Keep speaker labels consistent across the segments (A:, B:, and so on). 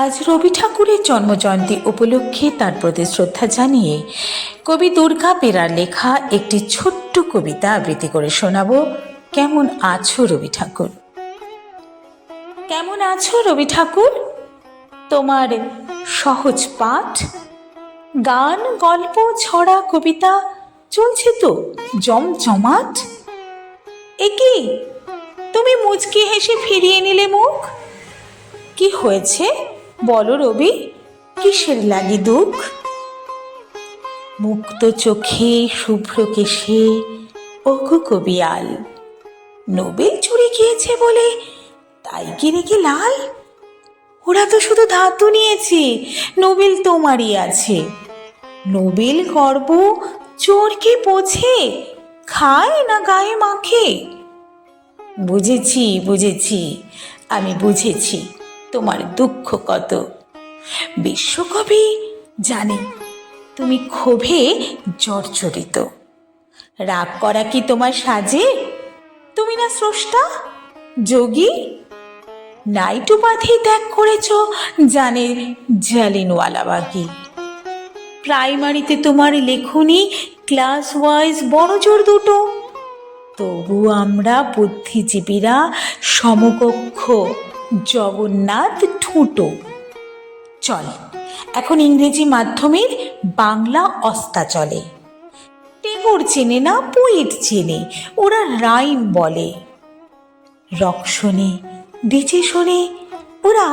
A: আজ রবি ঠাকুরের জন্মজয়ন্তী উপলক্ষে তার প্রতি শ্রদ্ধা জানিয়ে কবি দুর্গা পেরার লেখা একটি ছোট্ট কবিতা আবৃত্তি করে শোনাবো। কেমন আছো রবি ঠাকুর? কেমন আছো রবি ঠাকুর? তোমার সহজ পাঠ, গান, গল্প, ছড়া, কবিতা চলছে তো জমজমাট। একি তুমি মুচকি হেসে ফিরিয়ে নিলে মুখ। কি হয়েছে বলো রবি, কিসের লাগি দুঃখ? মুক্ত চোখে শুভ্র কেশে ওগো কবিয়াল, নোবেল চুরি গিয়েছে বলে তাই কি রেখে লাল? ওরা তো শুধু ধাতু নিয়েছে, নোবেল তোমারই আছে। নোবেল গর্ব চোরকে পোছে, খায় না গায়ে মাখে। বুঝেছি, আমি বুঝেছি তোমার দুঃখ কত। বিশ্বকবি জানে তুমি ক্ষোভে জর্জরিত। রাগ করা কি তোমার সাজে? তুমি না স্রষ্টা, যোগী? নাইট উপাধি ত্যাগ করেছ জানে জালিনওয়ালাবাগী। প্রাইমারিতে তোমার লেখনী ক্লাস ওয়াইজ বড় জোর দুটো, তবু আমরা বুদ্ধিজীবীরা সমকক্ষ জগন্নাথ ঠুঁটো। চল এখন ইংরেজি মাধ্যমের বাংলা অস্তা চলে। টেগোর চেনে না, পোয়েট চেনে, ওরা রাইম বলে। রক শোনে, ডিজে শোনে, ওরা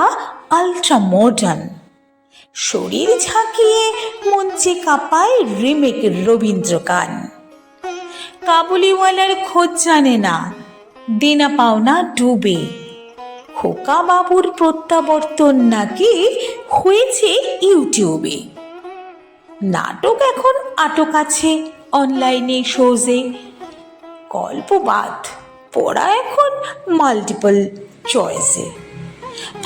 A: আলট্রা মডার্ন। শরীর ঝাঁকিয়ে মঞ্চে কাঁপায় রিমেক রবীন্দ্র গান। কাবুলিওয়ালার খোঁজ জানে না, দেনা পাওনা ডুবে। খোকা বাবুর প্রত্যাবর্তন নাকি হয়েছে ইউটিউবে। নাটক এখন আটক আছে অনলাইনে শোজে। গল্প বাদ, পড়া এখন মাল্টিপল চয়েসে।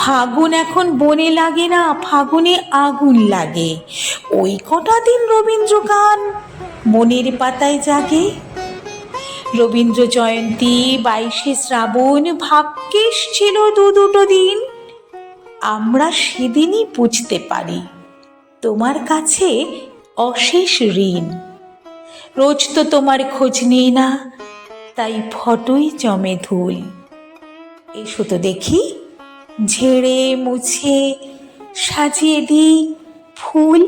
A: ফাগুন এখন বনে লাগে না, ফাগুনে আগুন লাগে। ওই কটা দিন রবীন্দ্র গান মনের পাতায় জাগে। রবীন্দ্র জয়ন্তী 22শে শ্রাবণ ভাগ্যেশ ছিল দুটো দিন। আমরা সেদিনই বুঝতে পারি তোমার কাছে অশেষ ঋণ। রোজ তো তোমার খোঁজ নেই না, তাই ফটোই জমে ধুল। এসো তো দেখি, ঝেড়ে মুছে সাজিয়ে দিই ফুল।